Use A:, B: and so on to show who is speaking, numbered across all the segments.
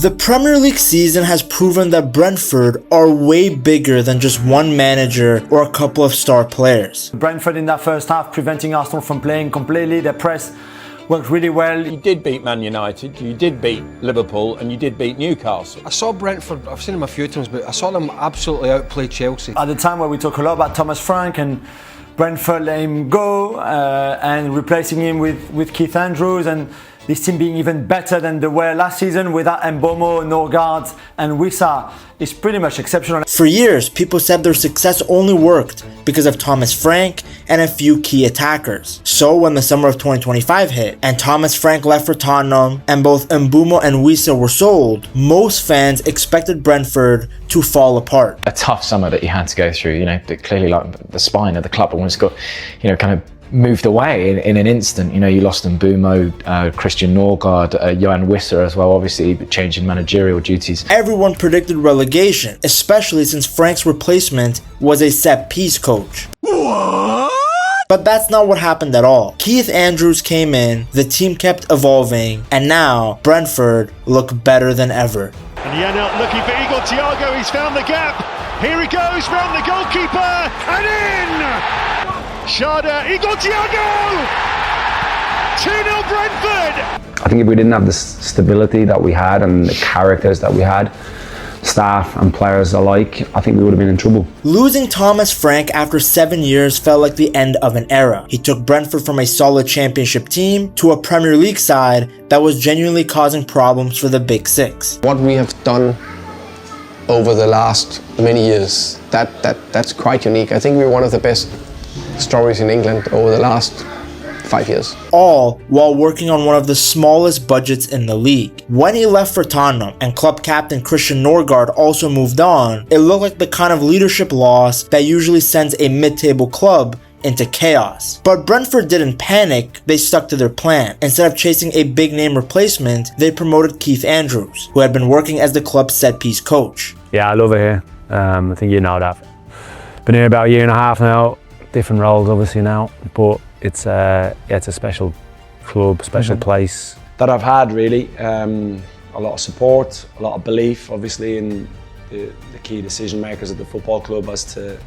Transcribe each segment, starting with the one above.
A: The Premier League season has proven that Brentford are way bigger than just one manager or a couple of star players.
B: Brentford in that first half preventing Arsenal from playing completely. Their press worked really well.
C: You did beat Man United, you did beat Liverpool, and you did beat Newcastle.
D: I saw Brentford, I've seen them a few times, but I saw them absolutely outplay Chelsea.
B: At the time where we talk a lot about Thomas Frank and Brentford letting him go and replacing him with Keith Andrews, and this team being even better than they were last season without Mbomo, Norgard and Wissa is pretty much exceptional.
A: For years, people said their success only worked because of Thomas Frank and a few key attackers. So when the summer of 2025 hit and Thomas Frank left for Tottenham and both Mbomo and Wissa were sold, most fans expected Brentford to fall apart.
E: A tough summer that you had to go through, clearly like the spine of the club almost got, kind of moved away in an instant. You lost Mbomo, Christian Norgard, Johan Wissa as well, obviously changing managerial duties.
A: Everyone predicted relegation, especially since Frank's replacement was a set-piece coach. What? But that's not what happened at all. Keith Andrews came in, the team kept evolving, and now Brentford look better than ever.
F: And Janelt looking for Igor Thiago, he's found the gap. Here he goes round the goalkeeper, and in! Schade, Igor Thiago! 2-0 Brentford!
G: I think if we didn't have the stability that we had and the characters that we had, staff and players alike, I think we would have been in trouble.
A: Losing Thomas Frank after 7 years felt like the end of an era. He took Brentford from a solid championship team to a Premier League side that was genuinely causing problems for the Big Six.
H: What we have done over the last many years, that's quite unique. I think we're one of the best stories in England over the last 5 years.
A: All while working on one of the smallest budgets in the league. When he left for Tottenham and club captain Christian Norgard also moved on, it looked like the kind of leadership loss that usually sends a mid-table club into chaos. But Brentford didn't panic, they stuck to their plan. Instead of chasing a big name replacement, they promoted Keith Andrews, who had been working as the club's set-piece coach.
I: Yeah, I love it here. I think you know that. Been here about a year and a half now. Different roles obviously now, but it's a special club, special place
C: that I've had really. A lot of support, a lot of belief obviously in the key decision makers at the football club as to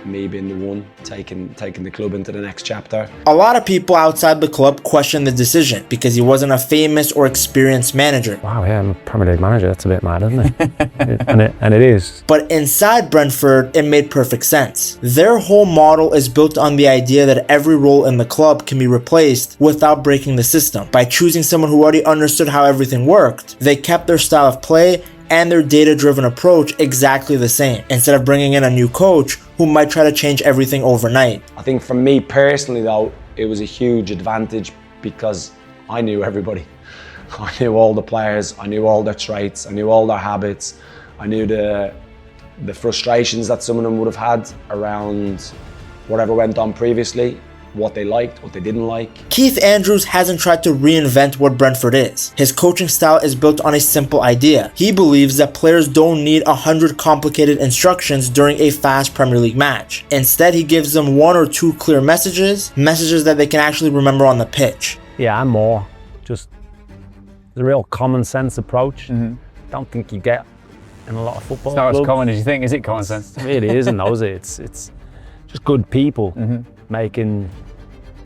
C: me being the one taking the club into the next chapter.
A: A lot of people outside the club questioned the decision because he wasn't a famous or experienced manager.
I: Wow, yeah, I'm a Premier League manager. That's a bit mad, isn't it? and it is.
A: But inside Brentford, it made perfect sense. Their whole model is built on the idea that every role in the club can be replaced without breaking the system. By choosing someone who already understood how everything worked, they kept their style of play and their data-driven approach exactly the same, instead of bringing in a new coach who might try to change everything overnight.
C: I think for me personally though, it was a huge advantage because I knew everybody. I knew all the players, I knew all their traits, I knew all their habits, I knew the frustrations that some of them would have had around whatever went on previously, what they liked, what they didn't like.
A: Keith Andrews hasn't tried to reinvent what Brentford is. His coaching style is built on a simple idea. He believes that players don't need 100 complicated instructions during a fast Premier League match. Instead, he gives them 1 or 2 clear messages that they can actually remember on the pitch.
I: Yeah, and more. Just the real common sense approach. Don't think you get in a lot of football clubs.
J: It's not as common as you think, is it, common sense?
I: It really isn't, though, is it? It's just good people making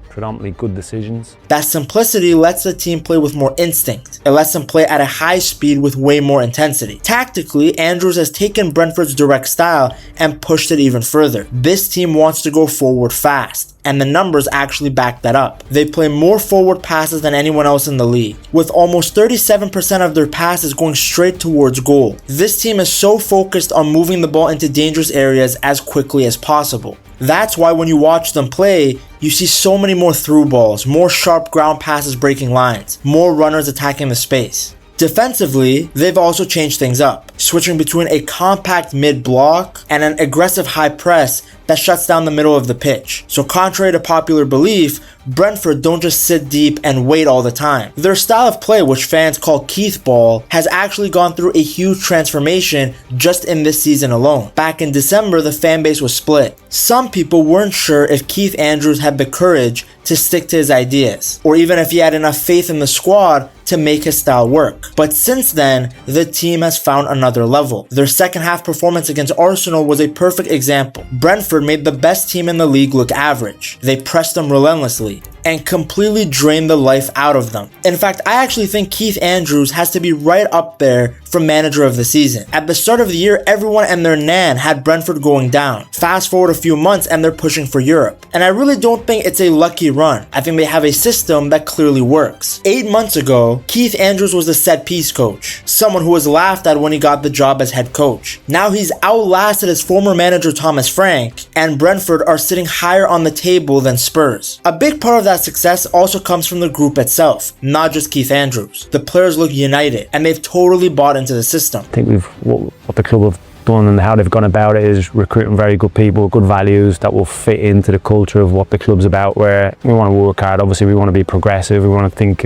I: predominantly good decisions.
A: That simplicity lets the team play with more instinct. It lets them play at a high speed with way more intensity. Tactically, Andrews has taken Brentford's direct style and pushed it even further. This team wants to go forward fast, and the numbers actually back that up. They play more forward passes than anyone else in the league, with almost 37% of their passes going straight towards goal. This team is so focused on moving the ball into dangerous areas as quickly as possible. That's why when you watch them play, you see so many more through balls, more sharp ground passes breaking lines, more runners attacking the space. Defensively, they've also changed things up. switching between a compact mid-block and an aggressive high press that shuts down the middle of the pitch. So contrary to popular belief, Brentford don't just sit deep and wait all the time. Their style of play, which fans call Keith ball, has actually gone through a huge transformation just in this season alone. Back in December, the fan base was split. Some people weren't sure if Keith Andrews had the courage to stick to his ideas, or even if he had enough faith in the squad to make his style work. But since then, the team has found another level. Their second half performance against Arsenal was a perfect example. Brentford made the best team in the league look average. They pressed them relentlessly and completely drained the life out of them. In fact, I actually think Keith Andrews has to be right up there for manager of the season. At the start of the year, everyone and their nan had Brentford going down. Fast forward a few months and they're pushing for Europe. And I really don't think it's a lucky run. I think they have a system that clearly works. 8 months ago, Keith Andrews was the set-piece coach, someone who was laughed at when he got the job as head coach. Now he's outlasted his former manager Thomas Frank, and Brentford are sitting higher on the table than Spurs. A big part of that success also comes from the group itself, not just Keith Andrews. The players look united, and they've totally bought into the system.
I: I think what the club have done and how they've gone about it is recruiting very good people, good values that will fit into the culture of what the club's about, where we want to work hard. Obviously, we want to be progressive, we want to think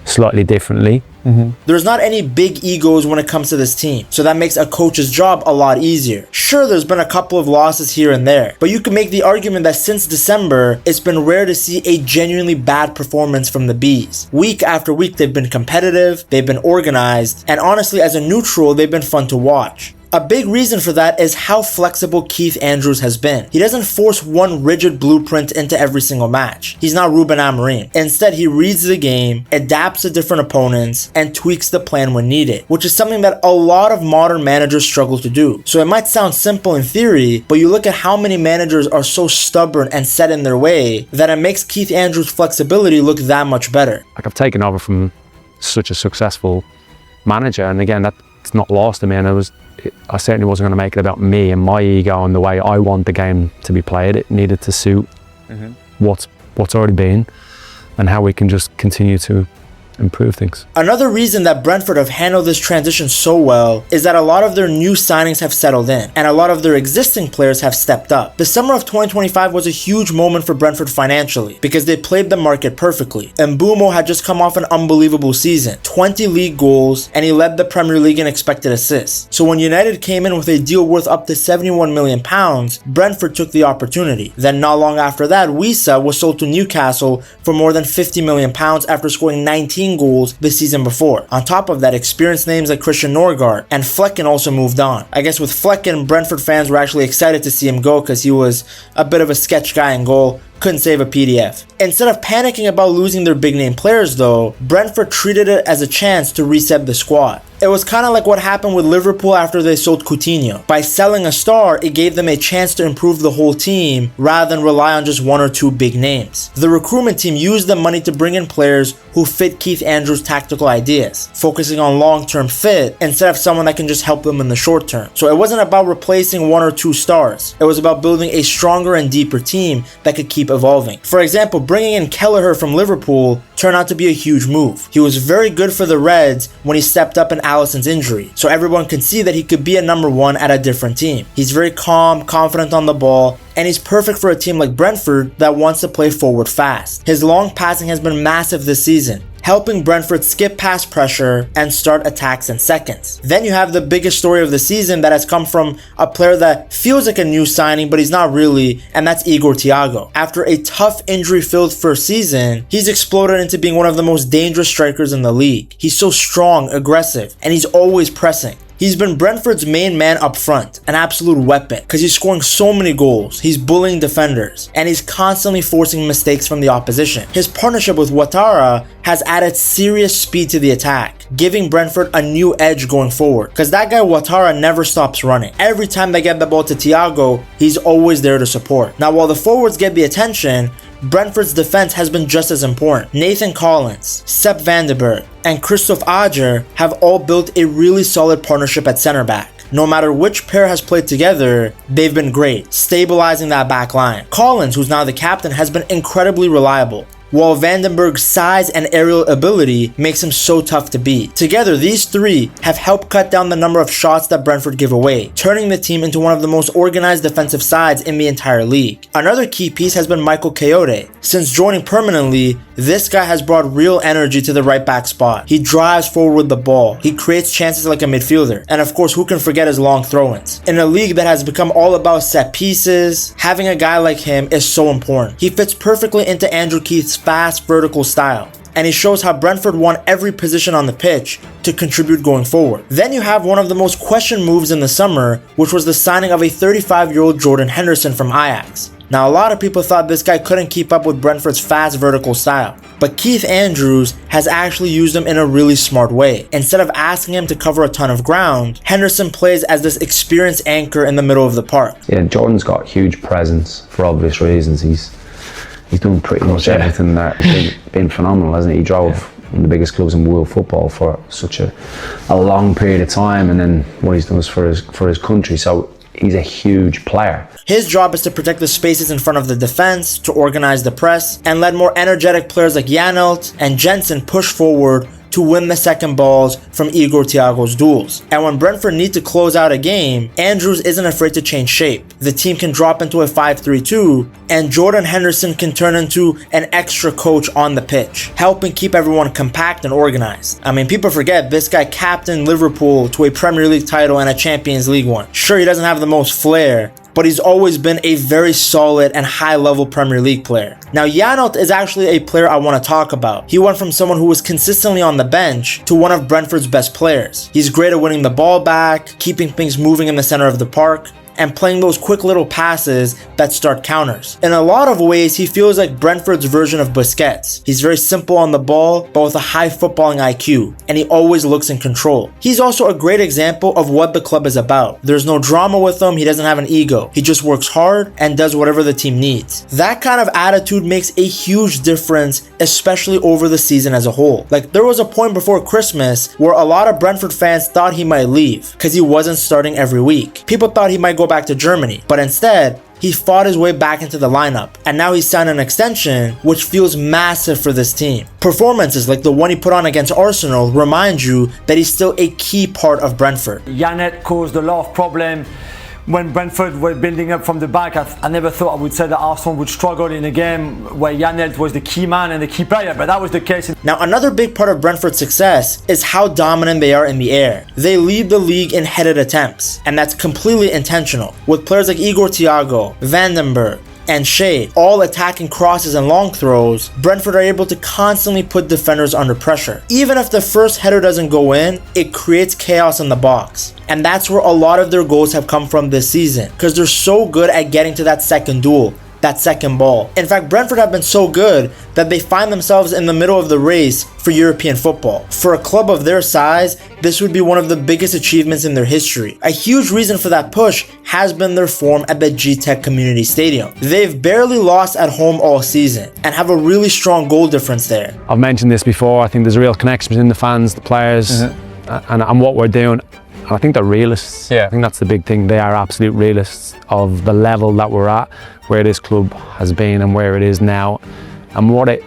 I: slightly differently.
A: There's not any big egos when it comes to this team, so that makes a coach's job a lot easier. Sure, there's been a couple of losses here and there, but you can make the argument that since December, it's been rare to see a genuinely bad performance from the Bees. Week after week, they've been competitive, they've been organized, and honestly, as a neutral, they've been fun to watch. A big reason for that is how flexible Keith Andrews has been. He doesn't force one rigid blueprint into every single match. He's not Ruben Amorim. Instead, he reads the game, adapts to different opponents, and tweaks the plan when needed, which is something that a lot of modern managers struggle to do. So it might sound simple in theory, but you look at how many managers are so stubborn and set in their way that it makes Keith Andrews' flexibility look that much better.
I: Like, I've taken over from such a successful manager, and again, that's not lost to me, and I certainly wasn't going to make it about me and my ego and the way I want the game to be played. It needed to suit what's already been and how we can just continue to improve things.
A: Another reason that Brentford have handled this transition so well is that a lot of their new signings have settled in, and a lot of their existing players have stepped up. The summer of 2025 was a huge moment for Brentford financially because they played the market perfectly. Mbeumo had just come off an unbelievable season, 20 league goals, and he led the Premier League in expected assists. So when United came in with a deal worth up to £71 million, Brentford took the opportunity. Then not long after that, Wissa was sold to Newcastle for more than £50 million after scoring 19 goals the season before. On top of that, experienced names like Christian Norgard and Flecken also moved on. I guess with Flecken, Brentford fans were actually excited to see him go because he was a bit of a sketch guy in goal. Couldn't save a PDF. Instead of panicking about losing their big name players though, Brentford treated it as a chance to reset the squad. It was kind of like what happened with Liverpool after they sold Coutinho. By selling a star, it gave them a chance to improve the whole team rather than rely on just one or two big names. The recruitment team used the money to bring in players who fit Keith Andrews' tactical ideas, focusing on long-term fit instead of someone that can just help them in the short term. So it wasn't about replacing one or two stars. It was about building a stronger and deeper team that could keep evolving. For example, bringing in Kelleher from Liverpool turned out to be a huge move. He was very good for the Reds when he stepped up in Alisson's injury, so everyone could see that he could be a number one at a different team. He's very calm, confident on the ball, and he's perfect for a team like Brentford that wants to play forward fast. His long passing has been massive this season, helping Brentford skip past pressure and start attacks in seconds. Then you have the biggest story of the season that has come from a player that feels like a new signing, but he's not really, and that's Igor Thiago. After a tough injury-filled first season, he's exploded into being one of the most dangerous strikers in the league. He's so strong, aggressive, and he's always pressing. He's been Brentford's main man up front, an absolute weapon, because he's scoring so many goals, he's bullying defenders, and he's constantly forcing mistakes from the opposition. His partnership with Ouattara has added serious speed to the attack, giving Brentford a new edge going forward, because that guy Ouattara never stops running. Every time they get the ball to Thiago, he's always there to support. Now while the forwards get the attention, Brentford's defense has been just as important. Nathan Collins, Sepp van den Berg, and Christoph Ajer have all built a really solid partnership at center back. No matter which pair has played together, they've been great, stabilizing that back line. Collins, who's now the captain, has been incredibly reliable. while Vandenberg's size and aerial ability makes him so tough to beat. Together, these three have helped cut down the number of shots that Brentford give away, turning the team into one of the most organized defensive sides in the entire league. Another key piece has been Michael Kayode. Since joining permanently, this guy has brought real energy to the right back spot. He drives forward with the ball, he creates chances like a midfielder, and of course, who can forget his long throw-ins. In a league that has become all about set pieces, having a guy like him is so important. He fits perfectly into Andrew Keith's fast, vertical style, and he shows how Brentford won every position on the pitch to contribute going forward. Then you have one of the most questioned moves in the summer, which was the signing of a 35-year-old Jordan Henderson from Ajax. Now, a lot of people thought this guy couldn't keep up with Brentford's fast vertical style, but Keith Andrews has actually used him in a really smart way. Instead of asking him to cover a ton of ground, Henderson plays as this experienced anchor in the middle of the park.
G: Yeah, Jordan's got huge presence for obvious reasons. He's done pretty much everything that been phenomenal, hasn't he? He drove one of the biggest clubs in world football for such a long period of time, and then what he's done is for his country. So he's a huge player.
A: His job is to protect the spaces in front of the defense, to organize the press, and let more energetic players like Janelt and Jensen push forward to win the second balls from Igor Thiago's duels. And when Brentford need to close out a game, Andrews isn't afraid to change shape. The team can drop into a 5-3-2, and Jordan Henderson can turn into an extra coach on the pitch, helping keep everyone compact and organized. I mean, people forget this guy captained Liverpool to a Premier League title and a Champions League one. Sure, he doesn't have the most flair, but he's always been a very solid and high-level Premier League player. Now, Janelt is actually a player I want to talk about. He went from someone who was consistently on the bench to one of Brentford's best players. He's great at winning the ball back, keeping things moving in the center of the park, and playing those quick little passes that start counters. In a lot of ways, he feels like Brentford's version of Busquets. He's very simple on the ball, but with a high footballing IQ, and he always looks in control. He's also a great example of what the club is about. There's no drama with him, he doesn't have an ego. He just works hard and does whatever the team needs. That kind of attitude makes a huge difference, especially over the season as a whole. Like, there was a point before Christmas where a lot of Brentford fans thought he might leave because he wasn't starting every week. People thought he might go back to Germany, but instead he fought his way back into the lineup, and now he's signed an extension which feels massive for this team. Performances like the one he put on against Arsenal remind you that he's still a key part of Brentford.
B: Janelt caused a lot of problem when Brentford were building up from the back. I never thought I would say that Arsenal would struggle in a game where Janelt was the key man and the key player, but that was the case.
A: Now, another big part of Brentford's success is how dominant they are in the air. They lead the league in headed attempts, and that's completely intentional. With players like Igor Thiago, Vandenberg, and Shea all attacking crosses and long throws, Brentford are able to constantly put defenders under pressure. Even if the first header doesn't go in, it creates chaos in the box. And that's where a lot of their goals have come from this season, because they're so good at getting to that second duel, that second ball. In fact, Brentford have been so good that they find themselves in the middle of the race for European football. For a club of their size, this would be one of the biggest achievements in their history. A huge reason for that push has been their form at the G-Tech Community Stadium. They've barely lost at home all season and have a really strong goal difference there.
I: I've mentioned this before, I think there's a real connection between the fans, the players, and what we're doing. And I think they're realists. I think that's the big thing. They are absolute realists of the level that we're at, where this club has been and where it is now, and what it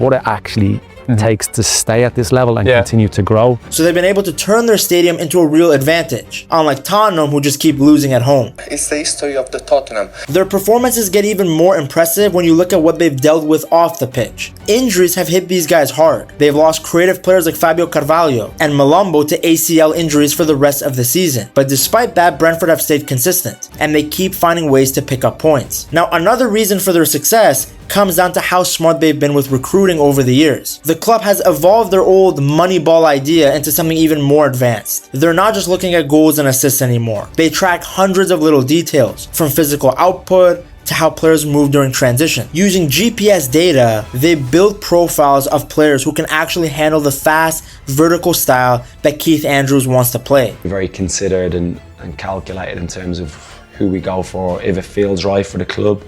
I: actually takes to stay at this level and continue to grow.
A: So they've been able to turn their stadium into a real advantage, unlike Tottenham, who just keep losing at home.
K: It's the history of the Tottenham.
A: Their performances get even more impressive when you look at what they've dealt with off the pitch. Injuries have hit these guys hard. They've lost creative players like Fabio Carvalho and Malombo to ACL injuries for the rest of the season. But despite that, Brentford have stayed consistent, and they keep finding ways to pick up points. Now, another reason for their success comes down to how smart they've been with recruiting over the years. The club has evolved their old Moneyball idea into something even more advanced. They're not just looking at goals and assists anymore. They track hundreds of little details, from physical output to how players move during transition. Using GPS data, they build profiles of players who can actually handle the fast, vertical style that Keith Andrews wants to play.
C: Very considered and calculated in terms of who we go for, if it feels right for the club,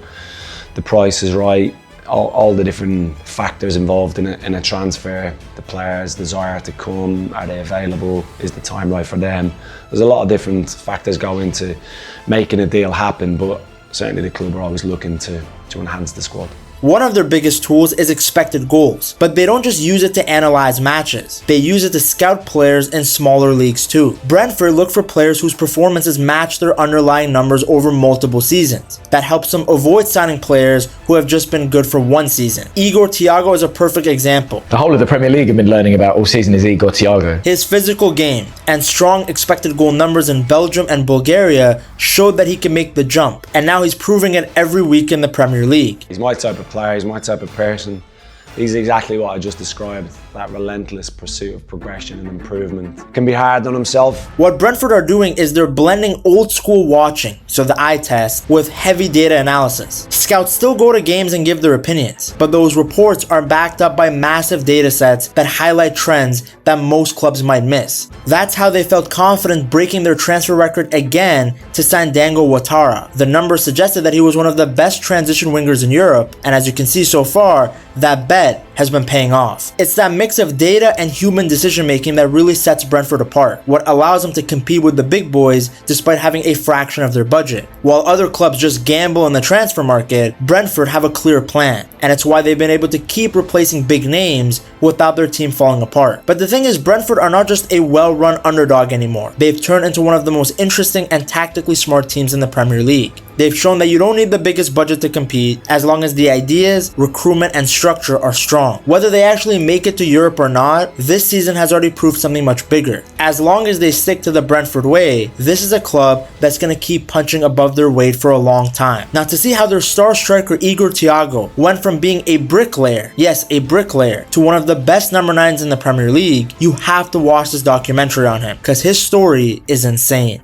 C: the price is right, all the different factors involved in a transfer, the players' desire to come, are they available, is the time right for them. There's a lot of different factors go into making a deal happen, but certainly the club are always looking to enhance the squad.
A: One of their biggest tools is expected goals, but they don't just use it to analyze matches. They use it to scout players in smaller leagues too. Brentford look for players whose performances match their underlying numbers over multiple seasons. That helps them avoid signing players who have just been good for one season. Igor Thiago is a perfect example.
E: The whole of the Premier League have been learning about all season is Igor Thiago.
A: His physical game and strong expected goal numbers in Belgium and Bulgaria showed that he can make the jump, and now he's proving it every week in the Premier League.
C: He's my type of player, he's my type of person. He's exactly what I just described, that relentless pursuit of progression and improvement. Can be hard on himself.
A: What Brentford are doing is they're blending old school watching, so the eye test, with heavy data analysis. Scouts still go to games and give their opinions, but those reports are backed up by massive data sets that highlight trends that most clubs might miss. That's how they felt confident breaking their transfer record again to sign Dango Ouattara. The numbers suggested that he was one of the best transition wingers in Europe, and as you can see so far, that bet has been paying off. It's that mix of data and human decision making that really sets Brentford apart, what allows them to compete with the big boys despite having a fraction of their budget. While other clubs just gamble in the transfer market, Brentford have a clear plan, and it's why they've been able to keep replacing big names without their team falling apart. But the thing is, Brentford are not just a well-run underdog anymore. They've turned into one of the most interesting and tactically smart teams in the Premier League. They've shown that you don't need the biggest budget to compete as long as the ideas, recruitment, and structure are strong. Whether they actually make it to Europe or not, this season has already proved something much bigger. As long as they stick to the Brentford way, this is a club that's going to keep punching above their weight for a long time. Now, to see how their star striker Igor Thiago went from being a bricklayer, yes, a bricklayer, to one of the best number 9s in the Premier League, you have to watch this documentary on him, because his story is insane.